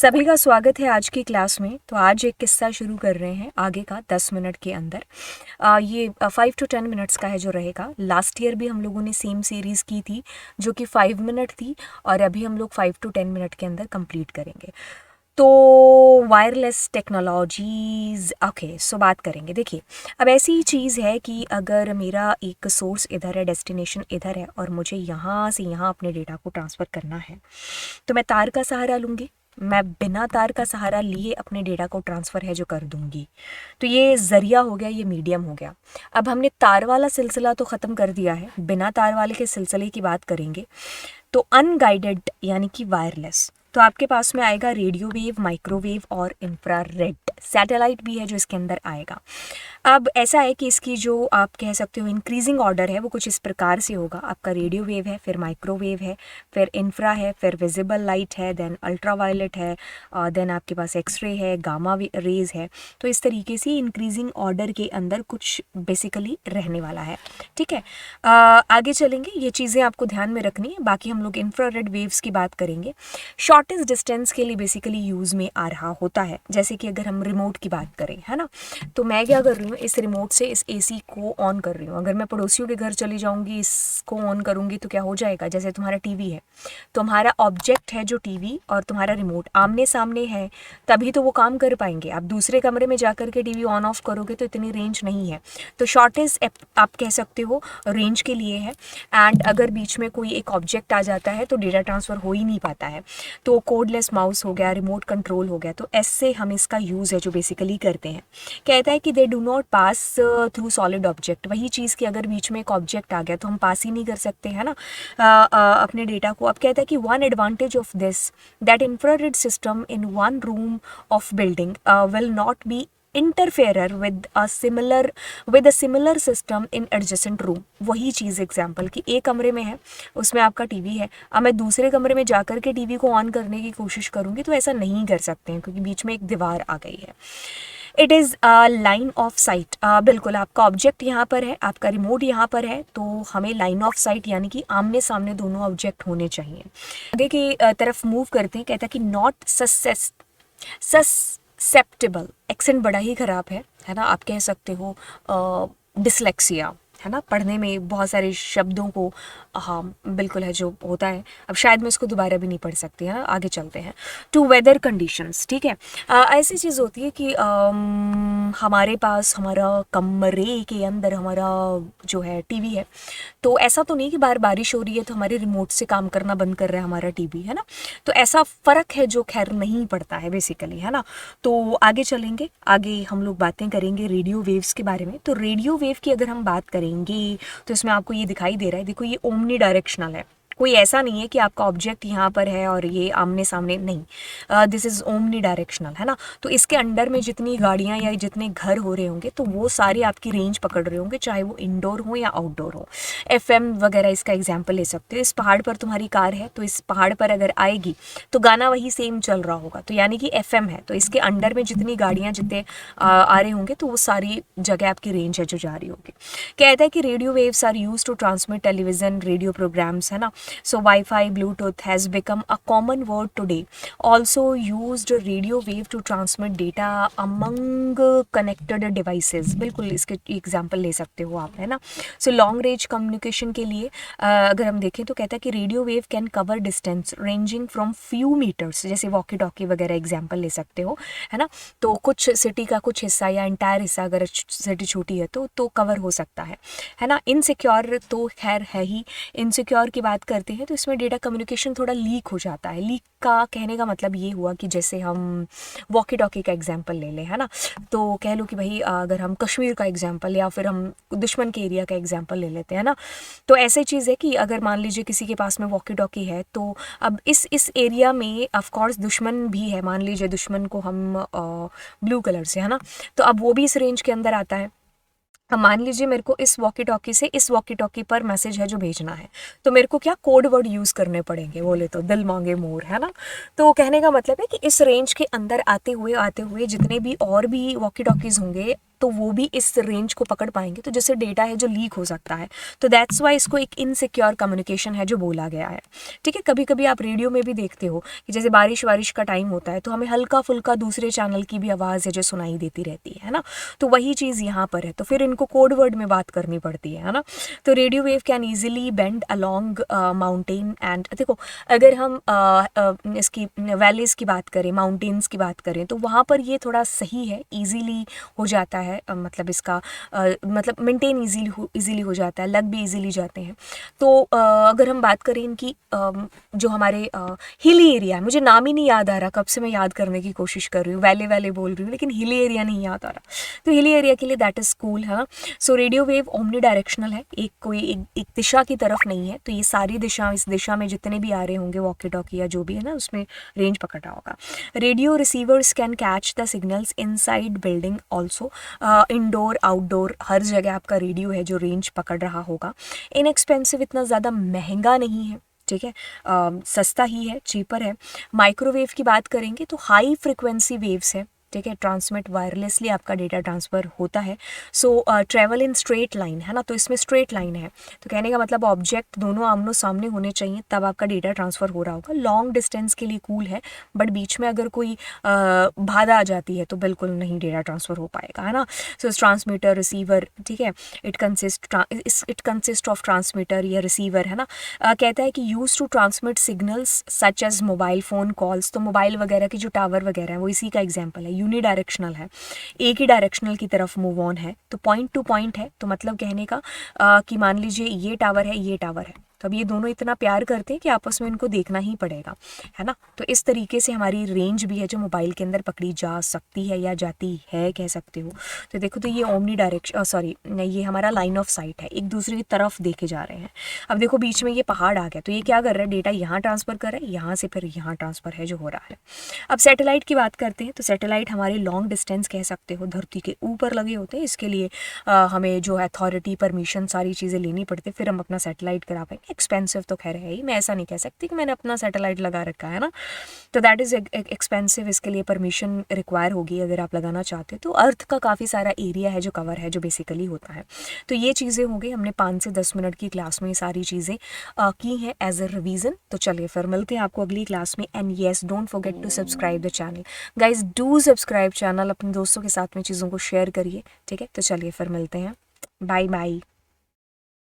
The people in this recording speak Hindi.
सभी का स्वागत है आज की क्लास में। तो आज एक किस्सा शुरू कर रहे हैं आगे का 10 मिनट के अंदर। ये 5 to 10 मिनट्स का है जो रहेगा। लास्ट ईयर भी हम लोगों ने सेम सीरीज़ की थी जो कि 5 मिनट थी और अभी हम लोग 5 to 10 मिनट के अंदर कंप्लीट करेंगे। तो वायरलेस टेक्नोलॉजीज़ ओके सो बात करेंगे। देखिए, अब ऐसी ही चीज़ है कि अगर मेरा एक सोर्स इधर है, डेस्टिनेशन इधर है और मुझे यहाँ से यहाँ अपने डेटा को ट्रांसफ़र करना है तो मैं तार का सहारा लूँगी। मैं बिना तार का सहारा लिए अपने डेटा को ट्रांसफ़र है जो कर दूंगी। तो ये ज़रिया हो गया, ये मीडियम हो गया। अब हमने तार वाला सिलसिला तो ख़त्म कर दिया है, बिना तार वाले के सिलसिले की बात करेंगे। तो अनगाइडेड यानी कि वायरलेस, तो आपके पास में आएगा रेडियो वेव, माइक्रोवेव और इंफ्रारेड। सैटेलाइट भी है जो इसके अंदर आएगा। अब ऐसा है कि इसकी जो आप कह सकते हो इंक्रीजिंग ऑर्डर है वो कुछ इस प्रकार से होगा। आपका रेडियो वेव है, फिर माइक्रोवेव है, फिर इंफ्रा है, फिर विजिबल लाइट है, देन अल्ट्रावायलेट है, देन आपके पास एक्सरे है, गामा रेज है। तो इस तरीके से इंक्रीजिंग ऑर्डर के अंदर कुछ बेसिकली रहने वाला है। ठीक है, आगे चलेंगे, ये चीज़ें आपको ध्यान में रखनी है। बाकी हम लोग इंफ्रारेड वेव्स की बात करेंगे। शॉर्टेस्ट डिस्टेंस के लिए बेसिकली यूज़ में आ रहा होता है। जैसे कि अगर हम रिमोट की बात करें, है ना, तो मैं क्या कर रही हूँ, इस रिमोट से इस एसी को ऑन कर रही हूँ। अगर मैं पड़ोसियों के घर चली जाऊँगी, इसको ऑन करूँगी तो क्या हो जाएगा, जैसे तुम्हारा टीवी है, तुम्हारा ऑब्जेक्ट है जो टीवी और तुम्हारा रिमोट आमने सामने है, तभी तो वो काम कर पाएंगे। आप दूसरे कमरे में जाकर के टीवी ऑन ऑफ करोगे तो इतनी रेंज नहीं है। तो शॉर्टेज आप कह सकते हो रेंज के लिए है। एंड अगर बीच में कोई एक ऑब्जेक्ट आ जाता है तो डेटा ट्रांसफ़र हो ही नहीं पाता है। तो कोडलेस माउस हो गया, रिमोट कंट्रोल हो गया, तो ऐसे हम इसका यूज़ है जो बेसिकली करते हैं। कहता है कि they do not pass through solid object. वही चीज़ कि अगर बीच में एक ऑब्जेक्ट आ गया तो हम पास ही नहीं कर सकते, है ना, अपने डेटा को। अब कहता है कि one advantage of this that infrared system in one room of building will not be interferer with a similar system in adjacent room। वही चीज़ एग्जाम्पल कि एक कमरे में है, उसमें आपका टीवी है, अब मैं दूसरे कमरे में जाकर के टीवी को ऑन करने की कोशिश करूँगी तो ऐसा नहीं कर सकते हैं क्योंकि बीच में एक दीवार आ गई है। It is line of site. बिल्कुल, आपका ऑब्जेक्ट यहाँ पर है, आपका रिमोट यहाँ पर है, तो हमें लाइन ऑफ साइट यानी कि आमने सामने दोनों ऑब्जेक्ट होने चाहिए। आगे की तरफ मूव करते हैं। कहता है कि नॉट ससेप्टेबल, एक्सेंट बड़ा ही ख़राब है ना, आप कह सकते हो डिसलेक्सिया, है ना, पढ़ने में बहुत सारे शब्दों को हाँ बिल्कुल है जो होता है। अब शायद मैं इसको दोबारा भी नहीं पढ़ सकती, है ना। आगे चलते हैं टू वेदर कंडीशंस। ठीक है, ऐसी चीज़ होती है कि हमारे पास हमारा कमरे के अंदर हमारा जो है टीवी है, तो ऐसा तो नहीं कि बार बारिश हो रही है तो हमारे रिमोट से काम करना बंद कर रहा है हमारा टीवी, है ना। तो ऐसा फ़र्क है जो खैर नहीं पड़ता है बेसिकली, है ना। तो आगे चलेंगे, आगे हम लोग बातें करेंगे रेडियो वेव्स के बारे में। तो रेडियो वेव की अगर हम बात करेंगे तो इसमें आपको ये दिखाई दे रहा है, देखो ये ओमनी डायरेक्शनल है। कोई ऐसा नहीं है कि आपका ऑब्जेक्ट यहाँ पर है और ये आमने सामने नहीं, दिस इज़ ओमनी डायरेक्शनल, है ना। तो इसके अंडर में जितनी गाड़ियाँ या जितने घर हो रहे होंगे तो वो सारे आपकी रेंज पकड़ रहे होंगे, चाहे वो इंडोर हो या आउटडोर हो। एफएम वगैरह इसका एग्जाम्पल ले सकते हो। इस पहाड़ पर तुम्हारी कार है तो इस पहाड़ पर अगर आएगी तो गाना वही सेम चल रहा होगा, तो यानी कि एफएम है, तो इसके अंडर में जितनी गाड़ियाँ जितने आ रहे होंगे तो वो सारी जगह आपकी रेंज है जो जा रही होगी। कहता है कि radio waves are use to transmit television radio programmes, है ना। So Wi-Fi, Bluetooth has become a common word today. Also used radio wave to transmit data among connected devices। बिल्कुल इसके एग्जाम्पल ले सकते हो आप, है ना। So long range communication के लिए अगर हम देखें तो कहता है कि radio wave can cover distance ranging from few metres, जैसे वॉकी टॉकी वगैरह एग्जाम्पल ले सकते हो, है ना। तो कुछ सिटी का कुछ हिस्सा या इंटायर हिस्सा अगर सिटी छोटी है तो कवर हो सकता है ना। इनसिक्योर तो खैर है ही। इनसिक्योर की बात करते हैं तो इसमें डेटा कम्युनिकेशन थोड़ा लीक हो जाता है। लीक का कहने का मतलब ये हुआ कि जैसे हम वॉकी टॉकी का एग्जांपल ले लें, है ना, तो कह लो कि भाई अगर हम कश्मीर का एग्जांपल या फिर हम दुश्मन के एरिया का एग्जांपल ले लेते हैं ना, तो ऐसी चीज़ है कि अगर मान लीजिए किसी के पास में वॉकी टॉकी है तो अब इस एरिया में ऑफकोर्स दुश्मन भी है, मान लीजिए दुश्मन को हम ब्लू कलर से, है ना, तो अब वो भी इस रेंज के अंदर आता है। अब मान लीजिए मेरे को इस वॉकी टॉकी से इस वॉकी टॉकी पर मैसेज है जो भेजना है, तो मेरे को क्या कोड वर्ड यूज़ करने पड़ेंगे, बोले तो दिल मांगे मोर, है ना। तो कहने का मतलब है कि इस रेंज के अंदर आते हुए जितने भी और भी वॉकी टॉकीज़ होंगे तो वो भी इस रेंज को पकड़ पाएंगे, तो जैसे डेटा है जो लीक हो सकता है। तो दैट्स वाई इसको एक इनसिक्योर कम्युनिकेशन है जो बोला गया है। ठीक है, कभी कभी आप रेडियो में भी देखते हो कि जैसे बारिश वारिश का टाइम होता है तो हमें हल्का फुल्का दूसरे चैनल की भी आवाज़ है जो सुनाई देती रहती है ना। तो वही चीज़ यहाँ पर है, तो फिर इनको कोड वर्ड में बात करनी पड़ती है ना। तो radio wave can easily bend along mountain and, देखो अगर हम इसकी वैलीज़ की बात करें, माउंटेन्स की बात करें, तो वहाँ पर ये थोड़ा सही है, ईजीली हो जाता है, मतलब इसका मतलब मेंटेन ईजीली हो जाता है, लग भी ईजीली जाते हैं। तो अगर हम बात करें इनकी जो हमारे हिली एरिया है, मुझे नाम ही नहीं याद आ रहा, कब से मैं याद करने की कोशिश कर रही हूँ, वैले वैले बोल रही हूँ लेकिन हिली एरिया नहीं याद आ रहा। तो हिली एरिया के लिए दैट इज़ कूल है ना। सो रेडियो वेव ओमनी डायरेक्शनल है, एक कोई एक दिशा की तरफ नहीं है, तो ये सारी दिशा, इस दिशा में जितने भी आ रहे होंगे वॉकी टॉकी या जो भी है ना, उसमें रेंज पकड़ रहा होगा। Radio receivers can catch the signals inside building also, indoor outdoor हर जगह आपका रेडियो है जो रेंज पकड़ रहा होगा। इनएक्सपेंसिव, इतना ज़्यादा महंगा नहीं है, ठीक है, सस्ता ही है, चीपर है। माइक्रोवेव की बात करेंगे तो हाई फ्रिक्वेंसी वेव्स है, ठीक है, ट्रांसमिट वायरलेसली आपका डेटा ट्रांसफ़र होता है। सो ट्रैवल इन स्ट्रेट लाइन है ना, तो इसमें स्ट्रेट लाइन है, तो कहने का मतलब ऑब्जेक्ट दोनों आमनो सामने होने चाहिए तब आपका डेटा ट्रांसफ़र हो रहा होगा। लॉन्ग डिस्टेंस के लिए कूल है, बट बीच में अगर कोई बाधा आ जाती है तो बिल्कुल नहीं डेटा ट्रांसफ़र हो पाएगा, है ना। सो ट्रांसमीटर रिसीवर, ठीक है, इट कंसिस्ट ऑफ ट्रांसमीटर या रिसीवर, है ना। कहता है कि use to transmit signals such as mobile phone calls, तो मोबाइल वगैरह के जो टावर वगैरह है वो इसी का एग्जाम्पल है। यूनिडायरेक्शनल है, एक ही डायरेक्शनल की तरफ मूव ऑन है, तो पॉइंट टू पॉइंट है, तो मतलब कहने का कि मान लीजिए ये टावर है, ये टावर है, तो अब ये दोनों इतना प्यार करते हैं कि आपस में इनको देखना ही पड़ेगा, है ना। तो इस तरीके से हमारी रेंज भी है जो मोबाइल के अंदर पकड़ी जा सकती है या जाती है, कह सकते हो। तो देखो, तो ये ओमनी डायरेक्शन, सॉरी ये हमारा लाइन ऑफ साइट है, एक दूसरे की तरफ देखे जा रहे हैं। अब देखो बीच में ये पहाड़ आ गया, तो ये क्या कर रहा है, डेटा यहाँ ट्रांसफ़र कर रहा है, यहाँ से फिर यहाँ ट्रांसफ़र है जो हो रहा है। अब सैटेलाइट की बात करते हैं, तो सैटेलाइट हमारे लॉन्ग डिस्टेंस कह सकते हो, धरती के ऊपर लगे होते हैं, इसके लिए हमें जो अथॉरिटी, परमिशन, सारी चीज़ें लेनी पड़ती है, फिर हम अपना सैटेलाइट करा पाएंगे। एक्सपेंसिव तो खैर है ही, मैं ऐसा नहीं कह सकती कि मैंने अपना सैटेलाइट लगा रखा है ना, तो दैट इज़ एक्सपेंसिव, इसके लिए परमिशन रिक्वायर होगी अगर आप लगाना चाहते हो। तो अर्थ का काफ़ी सारा एरिया है जो कवर है, जो बेसिकली होता है। तो ये चीज़ें हो गई, हमने 5 से 10 मिनट की क्लास में ये सारी चीज़ें की हैं एज अ रिवीजन। तो चलिए फिर मिलते हैं आपको अगली क्लास में। And yes, don't forget to subscribe the channel guys, do subscribe channel, अपने दोस्तों के साथ में चीज़ों को शेयर करिए, ठीक है। तो चलिए फिर मिलते हैं, बाय बाय।